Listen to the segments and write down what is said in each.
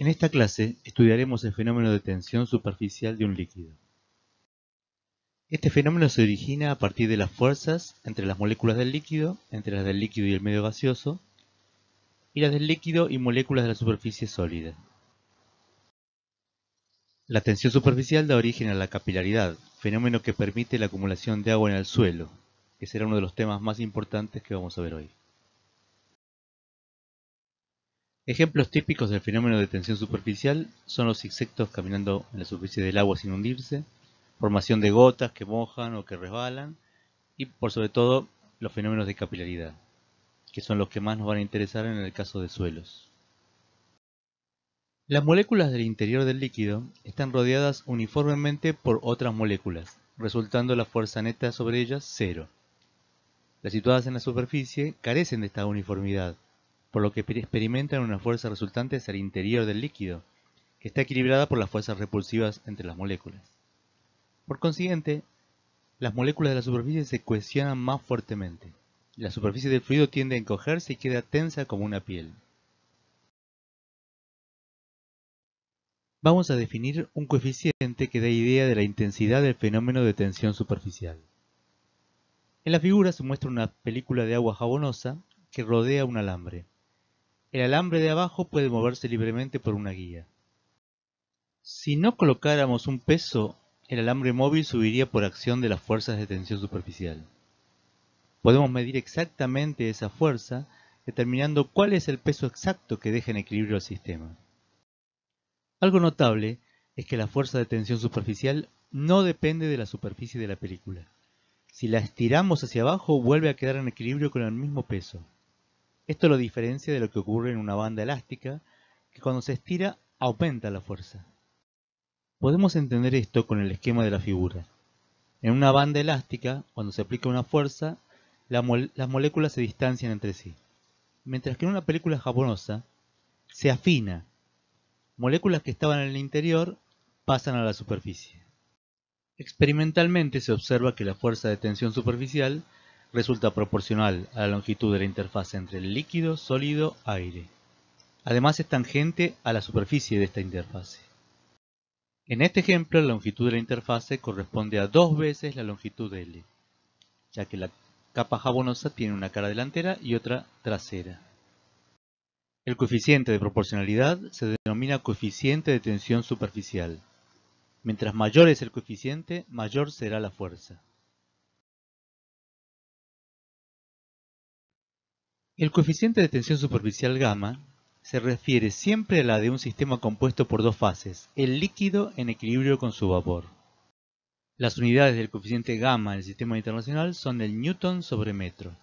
En esta clase estudiaremos el fenómeno de tensión superficial de un líquido. Este fenómeno se origina a partir de las fuerzas entre las moléculas del líquido, entre las del líquido y el medio gaseoso, y las del líquido y moléculas de la superficie sólida. La tensión superficial da origen a la capilaridad, fenómeno que permite la acumulación de agua en el suelo, que será uno de los temas más importantes que vamos a ver hoy. Ejemplos típicos del fenómeno de tensión superficial son los insectos caminando en la superficie del agua sin hundirse, formación de gotas que mojan o que resbalan, y por sobre todo los fenómenos de capilaridad, que son los que más nos van a interesar en el caso de suelos. Las moléculas del interior del líquido están rodeadas uniformemente por otras moléculas, resultando la fuerza neta sobre ellas cero. Las situadas en la superficie carecen de esta uniformidad, por lo que experimentan una fuerza resultante hacia el interior del líquido, que está equilibrada por las fuerzas repulsivas entre las moléculas. Por consiguiente, las moléculas de la superficie se cohesionan más fuertemente. La superficie del fluido tiende a encogerse y queda tensa como una piel. Vamos a definir un coeficiente que da idea de la intensidad del fenómeno de tensión superficial. En la figura se muestra una película de agua jabonosa que rodea un alambre. El alambre de abajo puede moverse libremente por una guía. Si no colocáramos un peso, el alambre móvil subiría por acción de las fuerzas de tensión superficial. Podemos medir exactamente esa fuerza, determinando cuál es el peso exacto que deja en equilibrio el sistema. Algo notable es que la fuerza de tensión superficial no depende de la superficie de la película. Si la estiramos hacia abajo, vuelve a quedar en equilibrio con el mismo peso. Esto lo diferencia de lo que ocurre en una banda elástica, que cuando se estira aumenta la fuerza. Podemos entender esto con el esquema de la figura. En una banda elástica, cuando se aplica una fuerza, las moléculas se distancian entre sí. Mientras que en una película jabonosa, se afina. Moléculas que estaban en el interior pasan a la superficie. Experimentalmente se observa que la fuerza de tensión superficial resulta proporcional a la longitud de la interfaz entre el líquido, sólido, aire. Además es tangente a la superficie de esta interfase. En este ejemplo, la longitud de la interfase corresponde a 2 veces la longitud L, ya que la capa jabonosa tiene una cara delantera y otra trasera. El coeficiente de proporcionalidad se denomina coeficiente de tensión superficial. Mientras mayor es el coeficiente, mayor será la fuerza. El coeficiente de tensión superficial gamma se refiere siempre a la de un sistema compuesto por dos fases, el líquido en equilibrio con su vapor. Las unidades del coeficiente gamma en el sistema internacional son el newton sobre metro.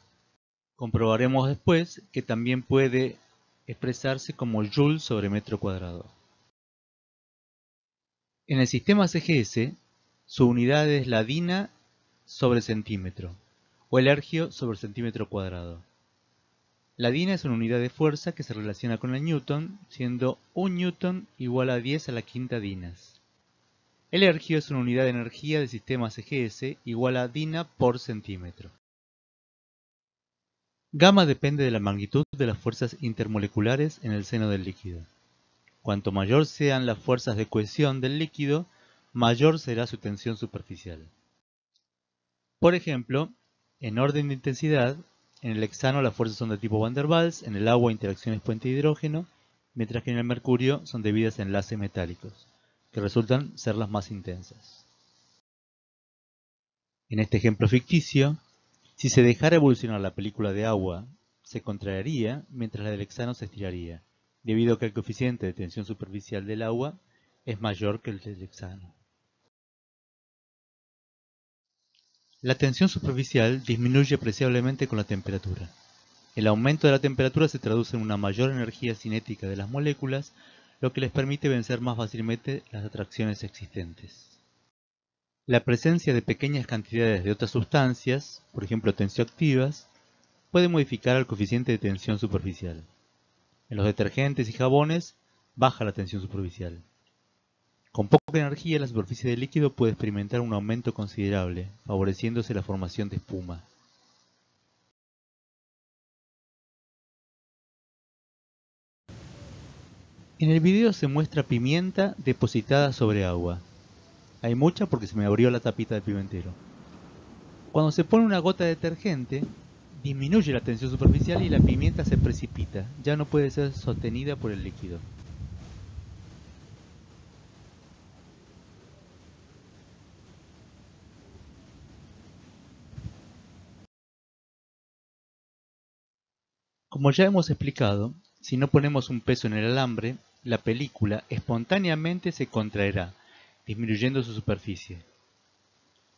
Comprobaremos después que también puede expresarse como joule sobre metro cuadrado. En el sistema CGS, su unidad es la dina sobre centímetro, o el ergio sobre centímetro cuadrado. La dina es una unidad de fuerza que se relaciona con el newton, siendo 1 newton igual a 10 a la quinta dinas. El ergio es una unidad de energía del sistema CGS igual a dina por centímetro. Gamma depende de la magnitud de las fuerzas intermoleculares en el seno del líquido. Cuanto mayor sean las fuerzas de cohesión del líquido, mayor será su tensión superficial. Por ejemplo, en orden de intensidad, en el hexano las fuerzas son de tipo Van der Waals, en el agua interacciones puente-hidrógeno, mientras que en el mercurio son debidas a enlaces metálicos, que resultan ser las más intensas. En este ejemplo ficticio, si se dejara evolucionar la película de agua, se contraería mientras la del hexano se estiraría, debido a que el coeficiente de tensión superficial del agua es mayor que el del hexano. La tensión superficial disminuye apreciablemente con la temperatura. El aumento de la temperatura se traduce en una mayor energía cinética de las moléculas, lo que les permite vencer más fácilmente las atracciones existentes. La presencia de pequeñas cantidades de otras sustancias, por ejemplo tensioactivas, puede modificar el coeficiente de tensión superficial. En los detergentes y jabones baja la tensión superficial. Con poca energía, la superficie del líquido puede experimentar un aumento considerable, favoreciéndose la formación de espuma. En el video se muestra pimienta depositada sobre agua. Hay mucha porque se me abrió la tapita del pimentero. Cuando se pone una gota de detergente, disminuye la tensión superficial y la pimienta se precipita. Ya no puede ser sostenida por el líquido. Como ya hemos explicado, si no ponemos un peso en el alambre, la película espontáneamente se contraerá, disminuyendo su superficie.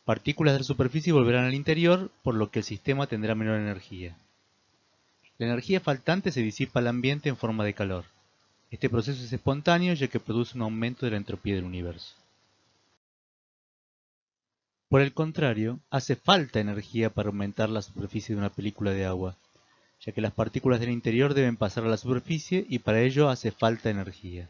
Partículas de la superficie volverán al interior, por lo que el sistema tendrá menor energía. La energía faltante se disipa al ambiente en forma de calor. Este proceso es espontáneo ya que produce un aumento de la entropía del universo. Por el contrario, hace falta energía para aumentar la superficie de una película de agua, ya que las partículas del interior deben pasar a la superficie y para ello hace falta energía.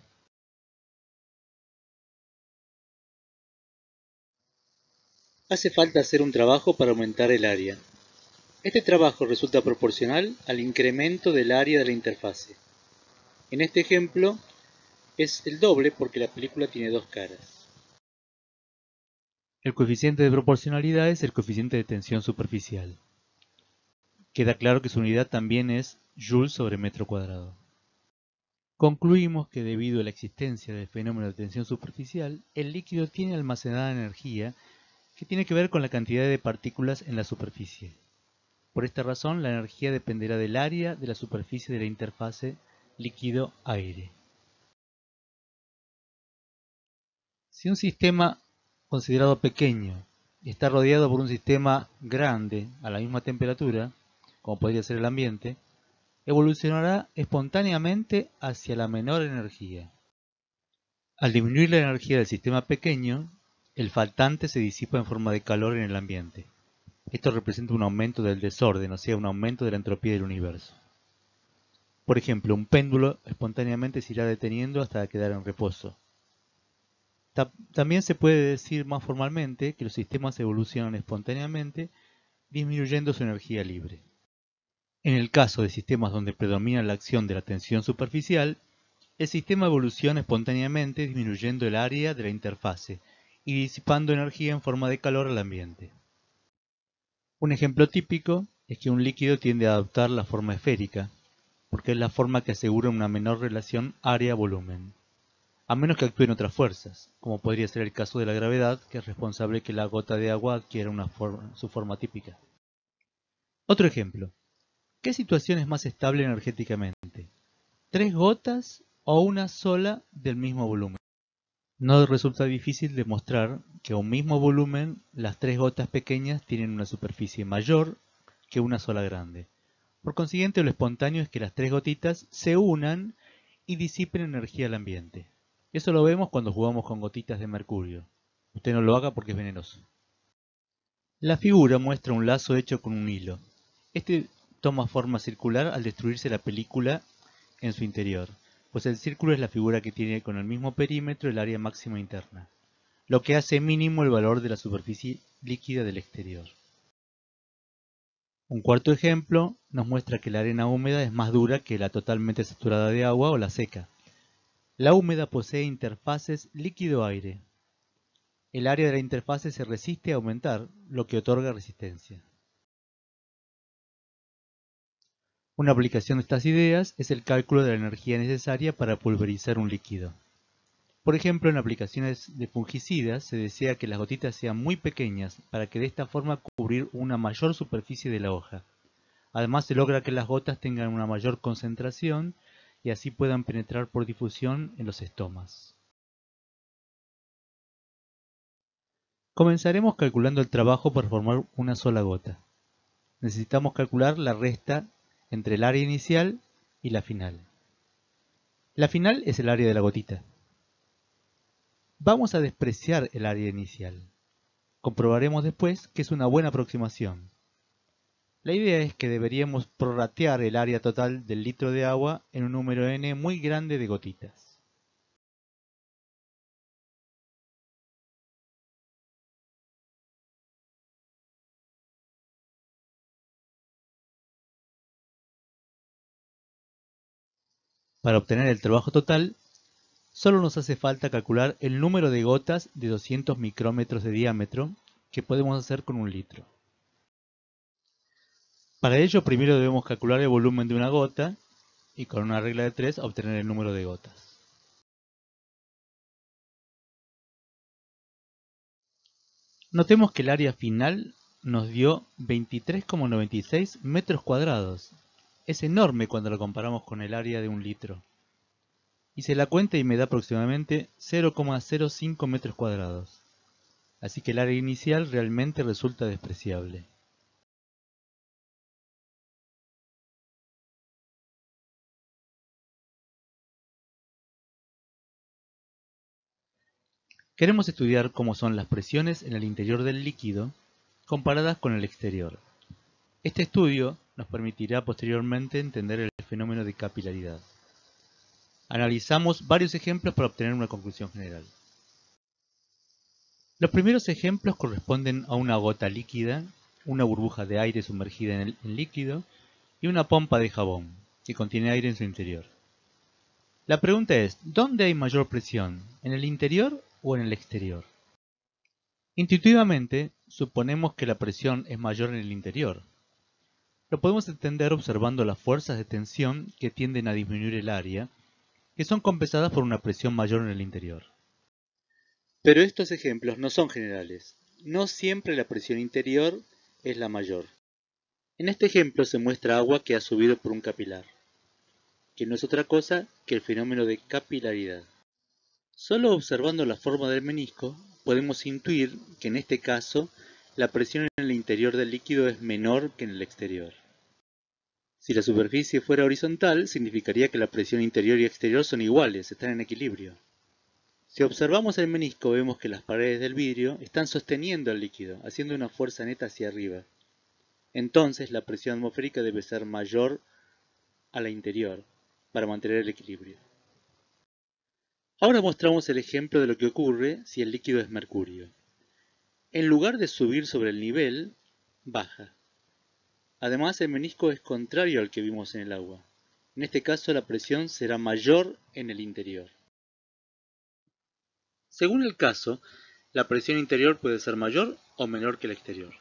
Hace falta hacer un trabajo para aumentar el área. Este trabajo resulta proporcional al incremento del área de la interfase. En este ejemplo es el doble porque la película tiene dos caras. El coeficiente de proporcionalidad es el coeficiente de tensión superficial. Queda claro que su unidad también es joules sobre metro cuadrado. Concluimos que debido a la existencia del fenómeno de tensión superficial, el líquido tiene almacenada energía que tiene que ver con la cantidad de partículas en la superficie. Por esta razón, la energía dependerá del área de la superficie de la interfase líquido-aire. Si un sistema considerado pequeño está rodeado por un sistema grande a la misma temperatura, como podría ser el ambiente, evolucionará espontáneamente hacia la menor energía. Al disminuir la energía del sistema pequeño, el faltante se disipa en forma de calor en el ambiente. Esto representa un aumento del desorden, o sea, un aumento de la entropía del universo. Por ejemplo, un péndulo espontáneamente se irá deteniendo hasta quedar en reposo. También se puede decir más formalmente que los sistemas evolucionan espontáneamente, disminuyendo su energía libre. En el caso de sistemas donde predomina la acción de la tensión superficial, el sistema evoluciona espontáneamente disminuyendo el área de la interfase y disipando energía en forma de calor al ambiente. Un ejemplo típico es que un líquido tiende a adoptar la forma esférica, porque es la forma que asegura una menor relación área-volumen, a menos que actúen otras fuerzas, como podría ser el caso de la gravedad, que es responsable de que la gota de agua adquiera su forma típica. Otro ejemplo. ¿Qué situación es más estable energéticamente? ¿Tres gotas o una sola del mismo volumen? No resulta difícil demostrar que a un mismo volumen las tres gotas pequeñas tienen una superficie mayor que una sola grande. Por consiguiente, lo espontáneo es que las tres gotitas se unan y disipen energía al ambiente. Eso lo vemos cuando jugamos con gotitas de mercurio. Usted no lo haga porque es venenoso. La figura muestra un lazo hecho con un hilo. Este toma forma circular al destruirse la película en su interior, pues el círculo es la figura que tiene con el mismo perímetro el área máxima interna, lo que hace mínimo el valor de la superficie líquida del exterior. Un cuarto ejemplo nos muestra que la arena húmeda es más dura que la totalmente saturada de agua o la seca. La húmeda posee interfaces líquido-aire. El área de la interfase se resiste a aumentar, lo que otorga resistencia. Una aplicación de estas ideas es el cálculo de la energía necesaria para pulverizar un líquido. Por ejemplo, en aplicaciones de fungicidas se desea que las gotitas sean muy pequeñas para que de esta forma cubrir una mayor superficie de la hoja. Además se logra que las gotas tengan una mayor concentración y así puedan penetrar por difusión en los estomas. Comenzaremos calculando el trabajo para formar una sola gota. Necesitamos calcular la resta entre el área inicial y la final. La final es el área de la gotita. Vamos a despreciar el área inicial. Comprobaremos después que es una buena aproximación. La idea es que deberíamos prorratear el área total del litro de agua en un número n muy grande de gotitas. Para obtener el trabajo total, Solo nos hace falta calcular el número de gotas de 200 micrómetros de diámetro que podemos hacer con un litro. Para ello primero debemos calcular el volumen de una gota y con una regla de 3 obtener el número de gotas. Notemos que el área final nos dio 23,96 metros cuadrados. Es enorme cuando lo comparamos con el área de un litro. Hice la cuenta y me da aproximadamente 0,05 metros cuadrados. Así que el área inicial realmente resulta despreciable. Queremos estudiar cómo son las presiones en el interior del líquido comparadas con el exterior. Este estudio nos permitirá posteriormente entender el fenómeno de capilaridad. Analizamos varios ejemplos para obtener una conclusión general. Los primeros ejemplos corresponden a una gota líquida, una burbuja de aire sumergida en el líquido y una pompa de jabón, que contiene aire en su interior. La pregunta es, ¿dónde hay mayor presión? ¿En el interior o en el exterior? Intuitivamente, suponemos que la presión es mayor en el interior. Lo podemos entender observando las fuerzas de tensión que tienden a disminuir el área, que son compensadas por una presión mayor en el interior. Pero estos ejemplos no son generales. No siempre la presión interior es la mayor. En este ejemplo se muestra agua que ha subido por un capilar, que no es otra cosa que el fenómeno de capilaridad. Solo observando la forma del menisco, podemos intuir que en este caso la presión en el interior del líquido es menor que en el exterior. Si la superficie fuera horizontal, significaría que la presión interior y exterior son iguales, están en equilibrio. Si observamos el menisco, vemos que las paredes del vidrio están sosteniendo el líquido, haciendo una fuerza neta hacia arriba. Entonces, la presión atmosférica debe ser mayor a la interior, para mantener el equilibrio. Ahora mostramos el ejemplo de lo que ocurre si el líquido es mercurio. En lugar de subir sobre el nivel, baja. Además, el menisco es contrario al que vimos en el agua. En este caso, la presión será mayor en el interior. Según el caso, la presión interior puede ser mayor o menor que la exterior.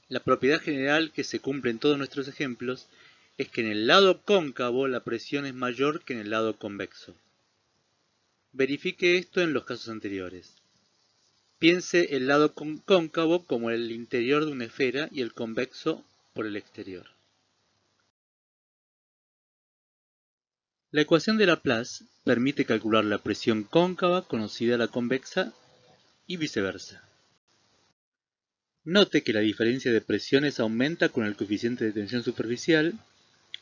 La propiedad general que se cumple en todos nuestros ejemplos es que en el lado cóncavo la presión es mayor que en el lado convexo. Verifique esto en los casos anteriores. Piense el lado cóncavo como el interior de una esfera y el convexo por el exterior. La ecuación de Laplace permite calcular la presión cóncava conocida a la convexa y viceversa. Note que la diferencia de presiones aumenta con el coeficiente de tensión superficial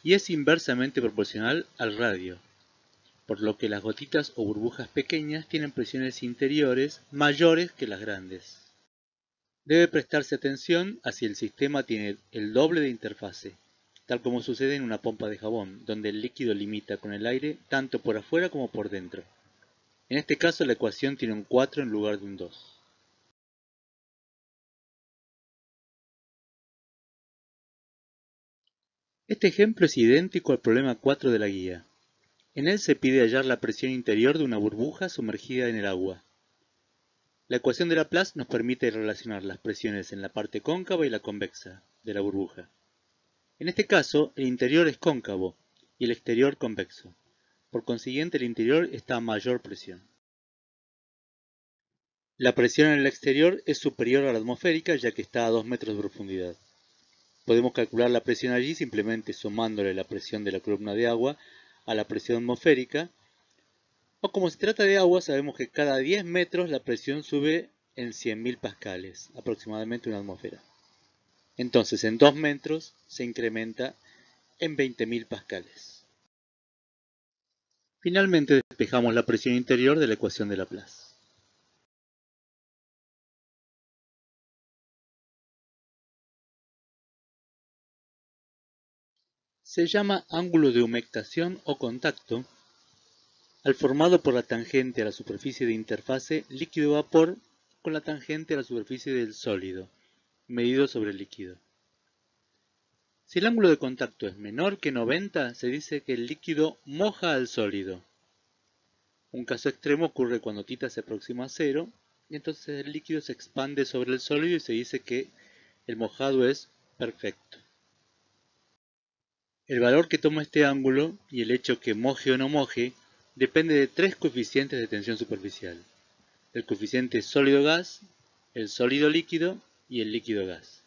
y es inversamente proporcional al radio, por lo que las gotitas o burbujas pequeñas tienen presiones interiores mayores que las grandes. Debe prestarse atención a si el sistema tiene el doble de interfase, tal como sucede en una pompa de jabón, donde el líquido limita con el aire tanto por afuera como por dentro. En este caso la ecuación tiene un 4 en lugar de un 2. Este ejemplo es idéntico al problema 4 de la guía. En él se pide hallar la presión interior de una burbuja sumergida en el agua. La ecuación de Laplace nos permite relacionar las presiones en la parte cóncava y la convexa de la burbuja. En este caso, el interior es cóncavo y el exterior convexo. Por consiguiente, el interior está a mayor presión. La presión en el exterior es superior a la atmosférica ya que está a 2 metros de profundidad. Podemos calcular la presión allí simplemente sumándole la presión de la columna de agua a la presión atmosférica, o como se trata de agua, sabemos que cada 10 metros la presión sube en 100.000 pascales, aproximadamente una atmósfera. Entonces, en 2 metros se incrementa en 20.000 pascales. Finalmente, despejamos la presión interior de la ecuación de Laplace. Se llama ángulo de humectación o contacto al formado por la tangente a la superficie de interfase líquido-vapor con la tangente a la superficie del sólido, medido sobre el líquido. Si el ángulo de contacto es menor que 90, se dice que el líquido moja al sólido. Un caso extremo ocurre cuando θ se aproxima a cero y entonces el líquido se expande sobre el sólido y se dice que el mojado es perfecto. El valor que toma este ángulo y el hecho que moje o no moje depende de tres coeficientes de tensión superficial: el coeficiente sólido-gas, el sólido-líquido y el líquido-gas.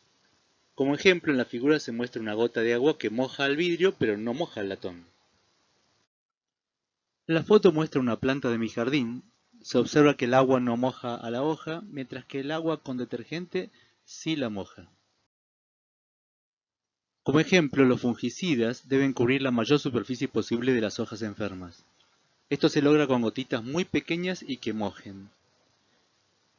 Como ejemplo, en la figura se muestra una gota de agua que moja al vidrio pero no moja el latón. La foto muestra una planta de mi jardín. Se observa que el agua no moja a la hoja, mientras que el agua con detergente sí la moja. Como ejemplo, los fungicidas deben cubrir la mayor superficie posible de las hojas enfermas. Esto se logra con gotitas muy pequeñas y que mojen.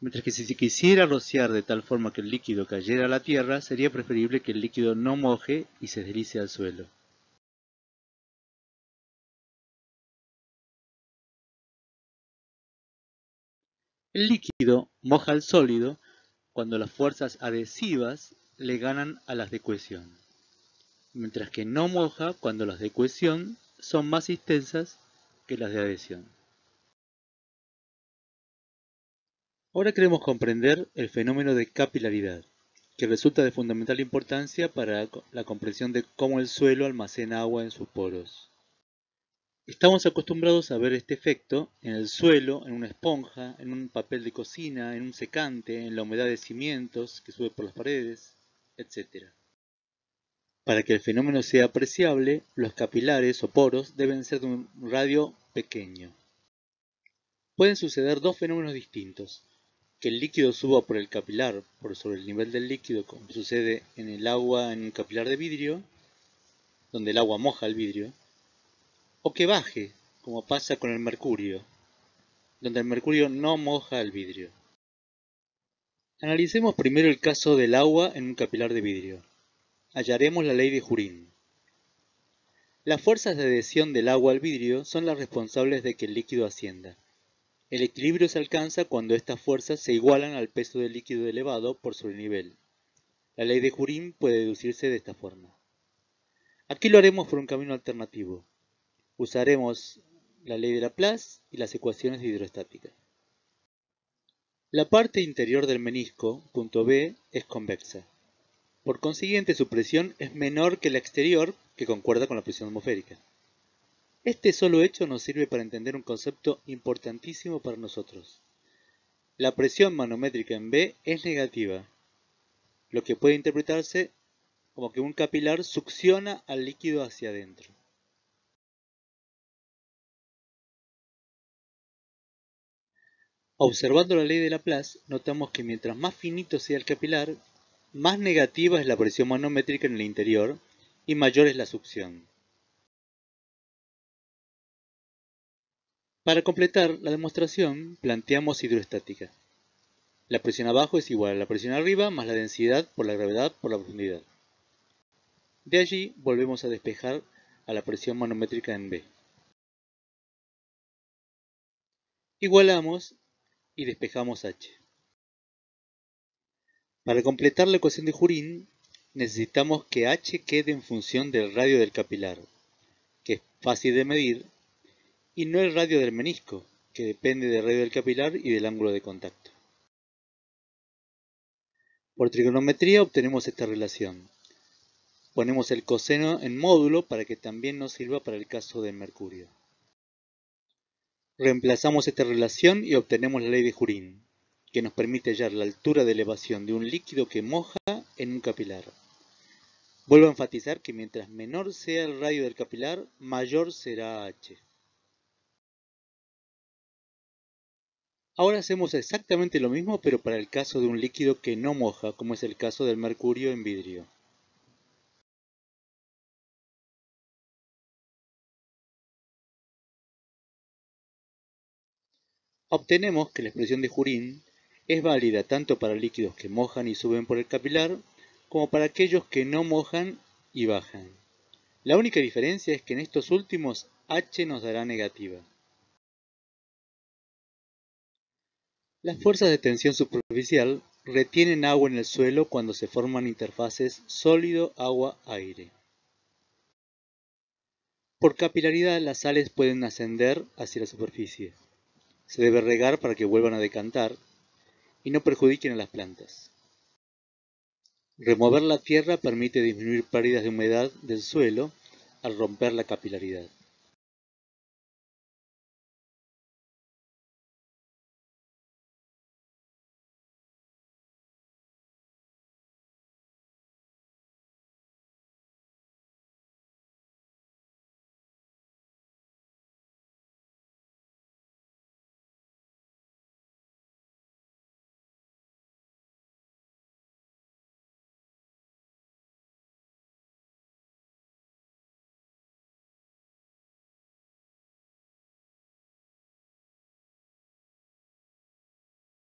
Mientras que si se quisiera rociar de tal forma que el líquido cayera a la tierra, sería preferible que el líquido no moje y se deslice al suelo. El líquido moja al sólido cuando las fuerzas adhesivas le ganan a las de cohesión, mientras que no moja cuando las de cohesión son más intensas que las de adhesión. Ahora queremos comprender el fenómeno de capilaridad, que resulta de fundamental importancia para la comprensión de cómo el suelo almacena agua en sus poros. Estamos acostumbrados a ver este efecto en el suelo, en una esponja, en un papel de cocina, en un secante, en la humedad de cimientos que sube por las paredes, etc. Para que el fenómeno sea apreciable, los capilares o poros deben ser de un radio pequeño. Pueden suceder dos fenómenos distintos: que el líquido suba por el capilar por sobre el nivel del líquido, como sucede en el agua en un capilar de vidrio, donde el agua moja el vidrio, o que baje, como pasa con el mercurio, donde el mercurio no moja el vidrio. Analicemos primero el caso del agua en un capilar de vidrio. Hallaremos la ley de Jurín. Las fuerzas de adhesión del agua al vidrio son las responsables de que el líquido ascienda. El equilibrio se alcanza cuando estas fuerzas se igualan al peso del líquido elevado por sobre el nivel. La ley de Jurín puede deducirse de esta forma. Aquí lo haremos por un camino alternativo. Usaremos la ley de Laplace y las ecuaciones de hidrostática. La parte interior del menisco, punto B, es convexa. Por consiguiente, su presión es menor que la exterior, que concuerda con la presión atmosférica. Este solo hecho nos sirve para entender un concepto importantísimo para nosotros. La presión manométrica en B es negativa, lo que puede interpretarse como que un capilar succiona al líquido hacia adentro. Observando la ley de Laplace, notamos que mientras más finito sea el capilar, más negativa es la presión manométrica en el interior y mayor es la succión. Para completar la demostración, planteamos hidroestática. La presión abajo es igual a la presión arriba más la densidad por la gravedad por la profundidad. De allí volvemos a despejar a la presión manométrica en B. Igualamos y despejamos H. Para completar la ecuación de Jurín, necesitamos que H quede en función del radio del capilar, que es fácil de medir, y no el radio del menisco, que depende del radio del capilar y del ángulo de contacto. Por trigonometría obtenemos esta relación. Ponemos el coseno en módulo para que también nos sirva para el caso del mercurio. Reemplazamos esta relación y obtenemos la ley de Jurín, que nos permite hallar la altura de elevación de un líquido que moja en un capilar. Vuelvo a enfatizar que mientras menor sea el radio del capilar, mayor será H. Ahora hacemos exactamente lo mismo, pero para el caso de un líquido que no moja, como es el caso del mercurio en vidrio. Obtenemos que la expresión de Jurín es válida tanto para líquidos que mojan y suben por el capilar, como para aquellos que no mojan y bajan. La única diferencia es que en estos últimos H nos dará negativa. Las fuerzas de tensión superficial retienen agua en el suelo cuando se forman interfaces sólido-agua-aire. Por capilaridad, las sales pueden ascender hacia la superficie. Se debe regar para que vuelvan a decantar y no perjudiquen a las plantas. Remover la tierra permite disminuir pérdidas de humedad del suelo al romper la capilaridad.